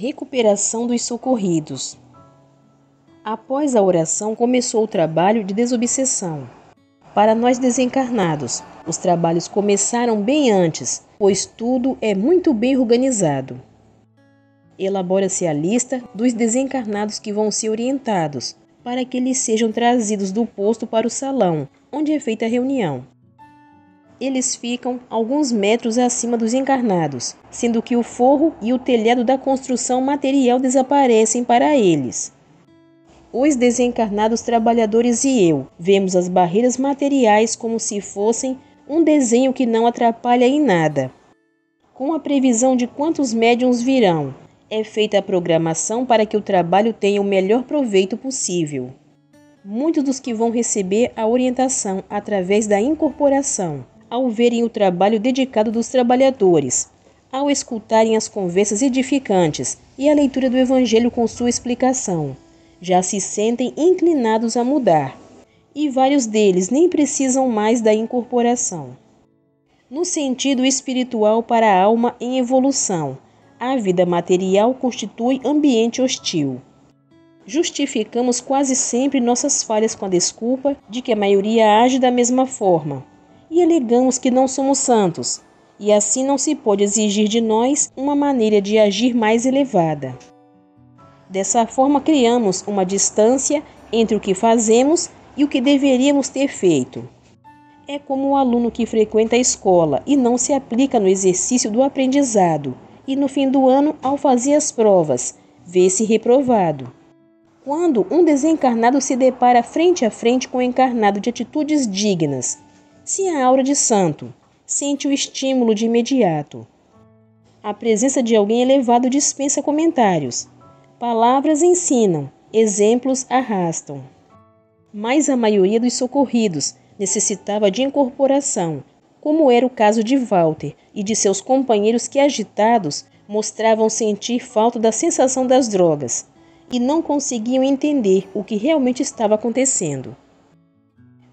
Recuperação dos socorridos. Após a oração, começou o trabalho de desobsessão. Para nós desencarnados, os trabalhos começaram bem antes, pois tudo é muito bem organizado. Elabora-se a lista dos desencarnados que vão ser orientados, para que eles sejam trazidos do posto para o salão, onde é feita a reunião. Eles ficam alguns metros acima dos encarnados, sendo que o forro e o telhado da construção material desaparecem para eles. Os desencarnados trabalhadores e eu vemos as barreiras materiais como se fossem um desenho que não atrapalha em nada. Com a previsão de quantos médiuns virão, é feita a programação para que o trabalho tenha o melhor proveito possível. Muitos dos que vão receber a orientação através da incorporação, ao verem o trabalho dedicado dos trabalhadores, ao escutarem as conversas edificantes e a leitura do Evangelho com sua explicação, já se sentem inclinados a mudar, e vários deles nem precisam mais da incorporação. No sentido espiritual para a alma em evolução, a vida material constitui ambiente hostil. Justificamos quase sempre nossas falhas com a desculpa de que a maioria age da mesma forma, e alegamos que não somos santos, e assim não se pode exigir de nós uma maneira de agir mais elevada. Dessa forma, criamos uma distância entre o que fazemos e o que deveríamos ter feito. É como o aluno que frequenta a escola e não se aplica no exercício do aprendizado, e no fim do ano, ao fazer as provas, vê-se reprovado. Quando um desencarnado se depara frente a frente com um encarnado de atitudes dignas, se a aura de santo, sente o estímulo de imediato. A presença de alguém elevado dispensa comentários. Palavras ensinam, exemplos arrastam. Mas a maioria dos socorridos necessitava de incorporação, como era o caso de Walter e de seus companheiros que, agitados, mostravam sentir falta da sensação das drogas e não conseguiam entender o que realmente estava acontecendo.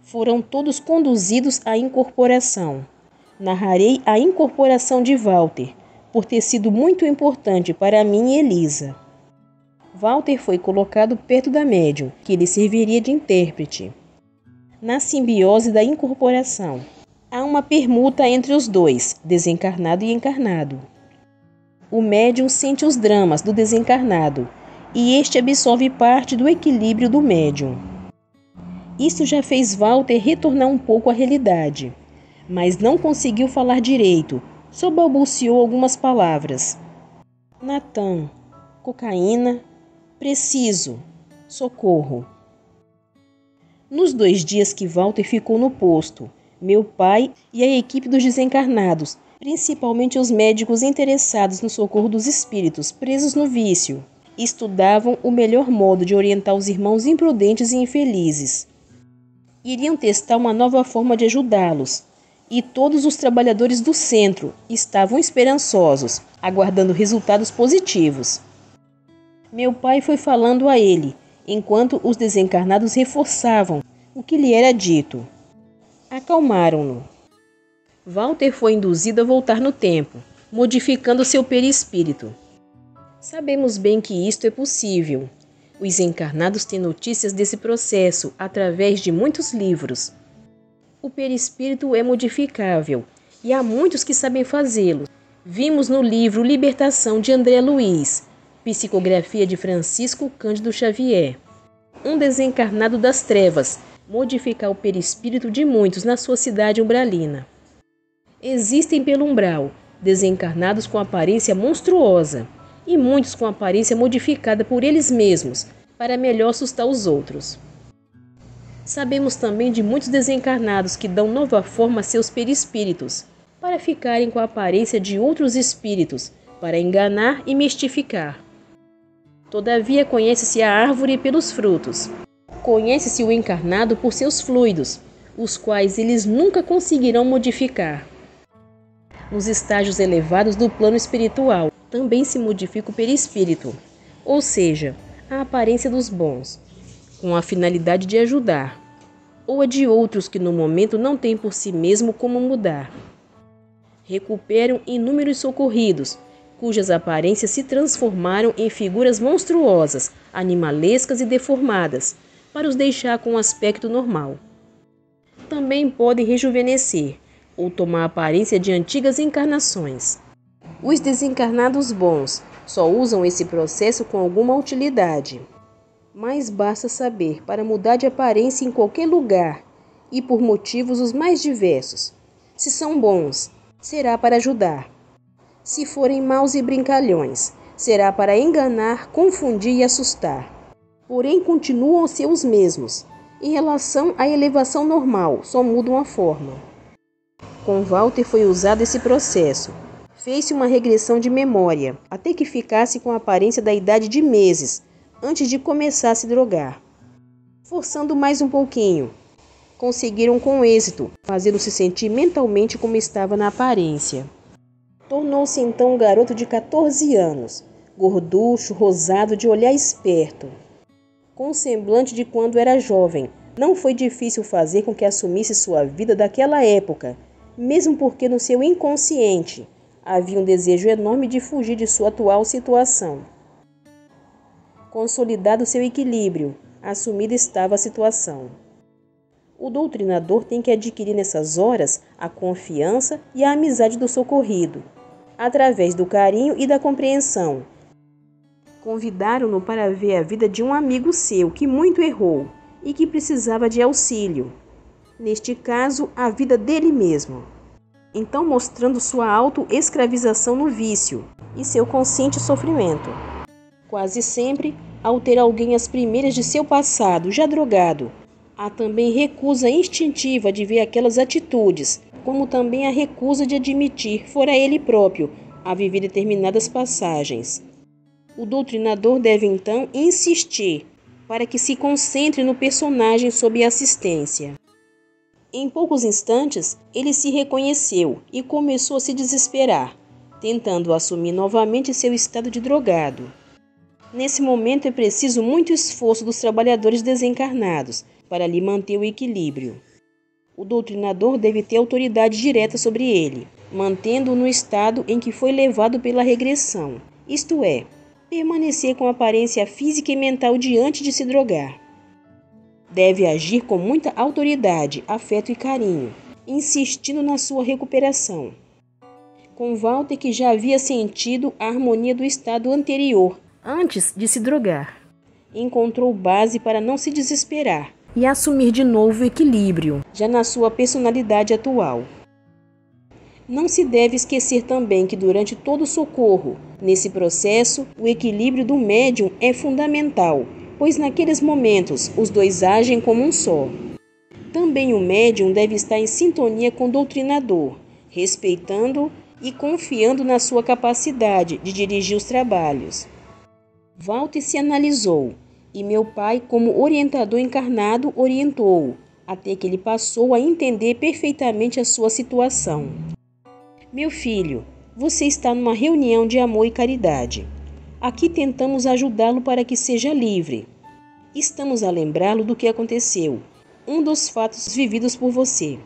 Foram todos conduzidos à incorporação. Narrarei a incorporação de Walter, por ter sido muito importante para mim e Elisa. Walter foi colocado perto da médium, que lhe serviria de intérprete. Na simbiose da incorporação, há uma permuta entre os dois, desencarnado e encarnado. O médium sente os dramas do desencarnado, e este absorve parte do equilíbrio do médium. Isso já fez Walter retornar um pouco à realidade, mas não conseguiu falar direito, só balbuciou algumas palavras. Natan, cocaína, preciso, socorro. Nos 2 dias que Walter ficou no posto, meu pai e a equipe dos desencarnados, principalmente os médicos interessados no socorro dos espíritos presos no vício, estudavam o melhor modo de orientar os irmãos imprudentes e infelizes. Iriam testar uma nova forma de ajudá-los, e todos os trabalhadores do centro estavam esperançosos, aguardando resultados positivos. Meu pai foi falando a ele, enquanto os desencarnados reforçavam o que lhe era dito. Acalmaram-no. Walter foi induzido a voltar no tempo, modificando seu perispírito. Sabemos bem que isto é possível. Os encarnados têm notícias desse processo através de muitos livros. O perispírito é modificável e há muitos que sabem fazê-lo. Vimos no livro Libertação de André Luiz, psicografia de Francisco Cândido Xavier. Um desencarnado das trevas modificar o perispírito de muitos na sua cidade umbralina. Existem pelo umbral desencarnados com aparência monstruosa, e muitos com aparência modificada por eles mesmos, para melhor assustar os outros. Sabemos também de muitos desencarnados que dão nova forma a seus perispíritos, para ficarem com a aparência de outros espíritos, para enganar e mistificar. Todavia conhece-se a árvore pelos frutos. Conhece-se o encarnado por seus fluidos, os quais eles nunca conseguirão modificar. Nos estágios elevados do plano espiritual, também se modifica o perispírito, ou seja, a aparência dos bons, com a finalidade de ajudar, ou a de outros que no momento não têm por si mesmo como mudar. Recuperam inúmeros socorridos, cujas aparências se transformaram em figuras monstruosas, animalescas e deformadas, para os deixar com um aspecto normal. Também podem rejuvenescer, ou tomar a aparência de antigas encarnações. Os desencarnados bons só usam esse processo com alguma utilidade. Mas basta saber para mudar de aparência em qualquer lugar e por motivos os mais diversos. Se são bons, será para ajudar. Se forem maus e brincalhões, será para enganar, confundir e assustar. Porém, continuam a ser os mesmos. Em relação à elevação normal, só mudam a forma. Com Walter foi usado esse processo. Fez-se uma regressão de memória, até que ficasse com a aparência da idade de meses, antes de começar a se drogar. Forçando mais um pouquinho, conseguiram com êxito, fazendo-se sentir mentalmente como estava na aparência. Tornou-se então um garoto de 14 anos, gorducho, rosado, de olhar esperto. Com o semblante de quando era jovem, não foi difícil fazer com que assumisse sua vida daquela época, mesmo porque no seu inconsciente havia um desejo enorme de fugir de sua atual situação. Consolidado seu equilíbrio, assumida estava a situação. O doutrinador tem que adquirir nessas horas a confiança e a amizade do socorrido, através do carinho e da compreensão. Convidaram-no para ver a vida de um amigo seu que muito errou e que precisava de auxílio. Neste caso, a vida dele mesmo. Então mostrando sua auto-escravização no vício e seu consciente sofrimento. Quase sempre, ao ter alguém às primeiras de seu passado, já drogado, há também recusa instintiva de ver aquelas atitudes, como também a recusa de admitir, fora ele próprio, a viver determinadas passagens. O doutrinador deve então insistir para que se concentre no personagem sob assistência. Em poucos instantes, ele se reconheceu e começou a se desesperar, tentando assumir novamente seu estado de drogado. Nesse momento é preciso muito esforço dos trabalhadores desencarnados para lhe manter o equilíbrio. O doutrinador deve ter autoridade direta sobre ele, mantendo-o no estado em que foi levado pela regressão, isto é, permanecer com aparência física e mental diante de se drogar. Deve agir com muita autoridade, afeto e carinho, insistindo na sua recuperação. Com Walter, que já havia sentido a harmonia do estado anterior, antes de se drogar, encontrou base para não se desesperar e assumir de novo o equilíbrio, já na sua personalidade atual. Não se deve esquecer também que durante todo o socorro, nesse processo, o equilíbrio do médium é fundamental, pois naqueles momentos os dois agem como um só. Também o médium deve estar em sintonia com o doutrinador, respeitando e confiando na sua capacidade de dirigir os trabalhos. Walter se analisou, e meu pai, como orientador encarnado, orientou-o, até que ele passou a entender perfeitamente a sua situação. Meu filho, você está numa reunião de amor e caridade. Aqui tentamos ajudá-lo para que seja livre. Estamos a lembrá-lo do que aconteceu, um dos fatos vividos por você.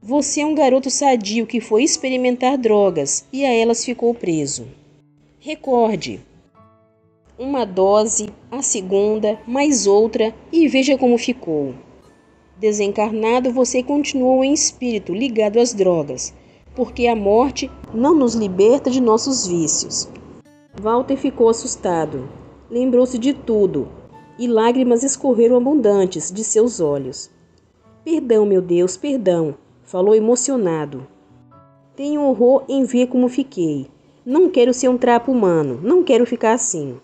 Você é um garoto sadio que foi experimentar drogas e a elas ficou preso. Recorde. Uma dose, a segunda, mais outra e veja como ficou. Desencarnado, você continuou em espírito ligado às drogas, porque a morte não nos liberta de nossos vícios. Walter ficou assustado. Lembrou-se de tudo, e lágrimas escorreram abundantes de seus olhos. Perdão, meu Deus, perdão, falou emocionado. Tenho horror em ver como fiquei. Não quero ser um trapo humano, não quero ficar assim.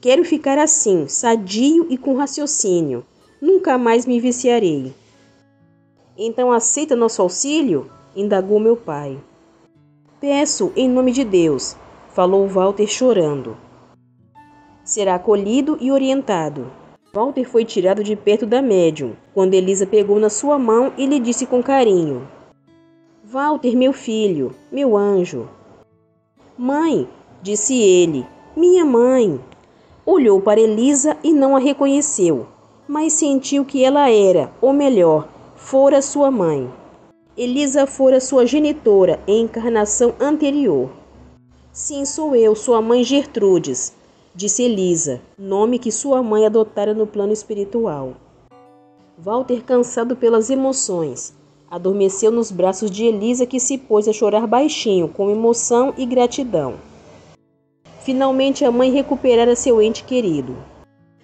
Quero ficar assim, sadio e com raciocínio. Nunca mais me viciarei. Então aceita nosso auxílio? Indagou meu pai. Peço em nome de Deus, falou Walter chorando. Será acolhido e orientado. Walter foi tirado de perto da médium, quando Elisa pegou na sua mão e lhe disse com carinho: Walter, meu filho, meu anjo. Mãe, disse ele, minha mãe. Olhou para Elisa e não a reconheceu, mas sentiu que ela era, ou melhor, fora sua mãe. Elisa fora sua genitora em encarnação anterior. Sim, sou eu, sua mãe Gertrudes, disse Elisa, nome que sua mãe adotara no plano espiritual. Walter, cansado pelas emoções, adormeceu nos braços de Elisa, que se pôs a chorar baixinho, com emoção e gratidão. Finalmente a mãe recuperara seu ente querido.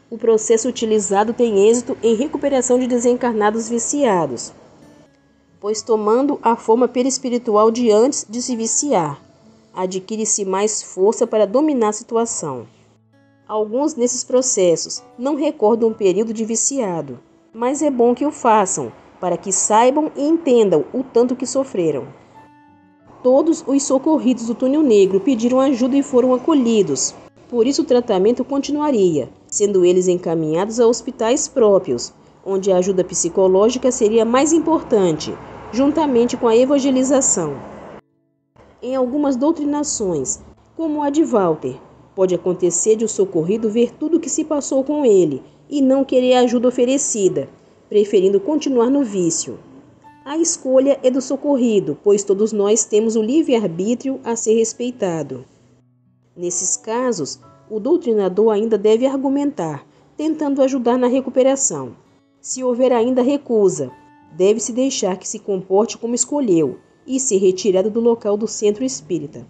O processo utilizado tem êxito em recuperação de desencarnados viciados, pois tomando a forma perispiritual de antes de se viciar, adquire-se mais força para dominar a situação. Alguns desses processos não recordam o período de viciado, mas é bom que o façam, para que saibam e entendam o tanto que sofreram. Todos os socorridos do túnel negro pediram ajuda e foram acolhidos, por isso o tratamento continuaria, sendo eles encaminhados a hospitais próprios, onde a ajuda psicológica seria mais importante, juntamente com a evangelização. Em algumas doutrinações, como a de Walter, pode acontecer de o socorrido ver tudo o que se passou com ele e não querer a ajuda oferecida, preferindo continuar no vício. A escolha é do socorrido, pois todos nós temos o livre-arbítrio a ser respeitado. Nesses casos, o doutrinador ainda deve argumentar, tentando ajudar na recuperação. Se houver ainda recusa, deve-se deixar que se comporte como escolheu e ser retirado do local do centro espírita.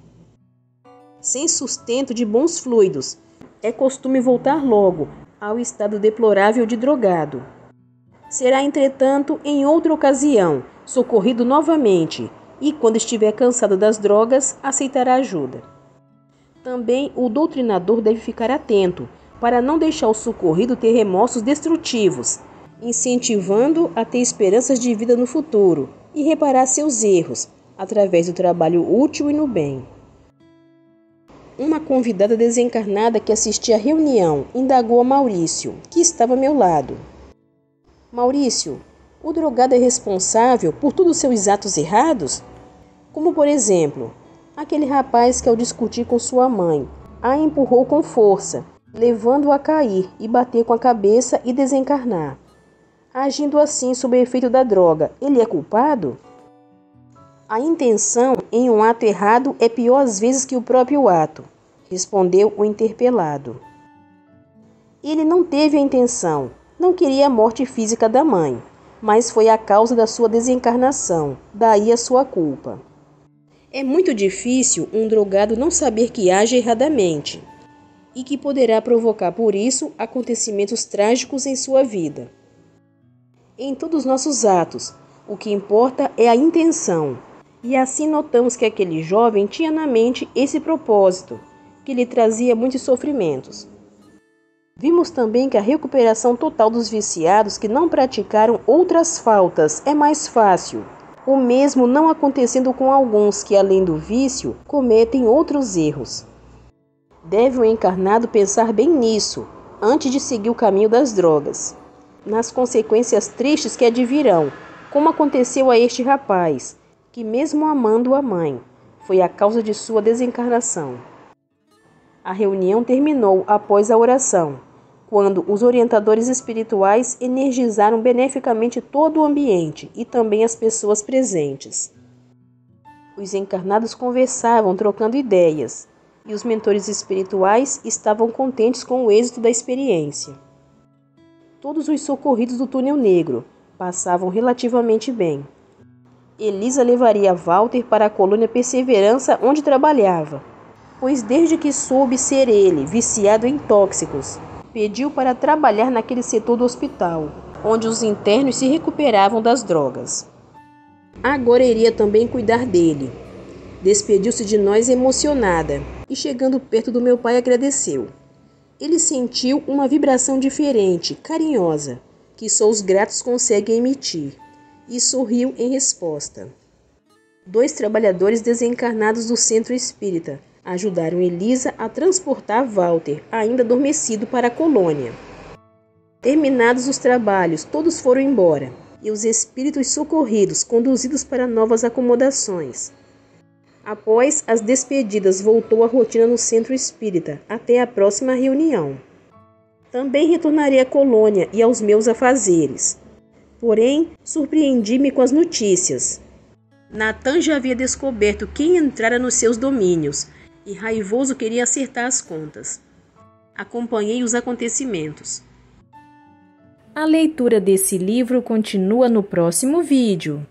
Sem sustento de bons fluidos, é costume voltar logo ao estado deplorável de drogado. Será, entretanto, em outra ocasião, socorrido novamente e, quando estiver cansado das drogas, aceitará ajuda. Também o doutrinador deve ficar atento para não deixar o socorrido ter remorsos destrutivos, incentivando a ter esperanças de vida no futuro e reparar seus erros, através do trabalho útil e no bem. Uma convidada desencarnada que assistia à reunião indagou a Maurício, que estava a meu lado. Maurício, o drogado é responsável por todos os seus atos errados? Como, por exemplo, aquele rapaz que, ao discutir com sua mãe, a empurrou com força, levando-o a cair e bater com a cabeça e desencarnar. Agindo assim sob o efeito da droga, ele é culpado? A intenção em um ato errado é pior às vezes que o próprio ato, respondeu o interpelado. Ele não teve a intenção, não queria a morte física da mãe, mas foi a causa da sua desencarnação, daí a sua culpa. É muito difícil um drogado não saber que age erradamente e que poderá provocar por isso acontecimentos trágicos em sua vida. Em todos os nossos atos, o que importa é a intenção, e assim notamos que aquele jovem tinha na mente esse propósito, que lhe trazia muitos sofrimentos. Vimos também que a recuperação total dos viciados que não praticaram outras faltas é mais fácil, o mesmo não acontecendo com alguns que, além do vício, cometem outros erros. Deve o encarnado pensar bem nisso, antes de seguir o caminho das drogas, nas consequências tristes que advirão, como aconteceu a este rapaz, que mesmo amando a mãe, foi a causa de sua desencarnação. A reunião terminou após a oração, quando os orientadores espirituais energizaram beneficamente todo o ambiente e também as pessoas presentes. Os encarnados conversavam, trocando ideias, e os mentores espirituais estavam contentes com o êxito da experiência. Todos os socorridos do túnel negro passavam relativamente bem. Elisa levaria Walter para a colônia Perseverança, onde trabalhava, pois desde que soube ser ele viciado em tóxicos, pediu para trabalhar naquele setor do hospital, onde os internos se recuperavam das drogas. Agora iria também cuidar dele. Despediu-se de nós emocionada e, chegando perto do meu pai, agradeceu. Ele sentiu uma vibração diferente, carinhosa, que só os gratos conseguem emitir, e sorriu em resposta. 2 trabalhadores desencarnados do centro espírita ajudaram Elisa a transportar Walter, ainda adormecido, para a colônia. Terminados os trabalhos, todos foram embora, e os espíritos socorridos conduzidos para novas acomodações. Após as despedidas, voltou a rotina no centro espírita, até a próxima reunião. Também retornarei à colônia e aos meus afazeres. Porém, surpreendi-me com as notícias. Natan já havia descoberto quem entrara nos seus domínios e raivoso queria acertar as contas. Acompanhei os acontecimentos. A leitura desse livro continua no próximo vídeo.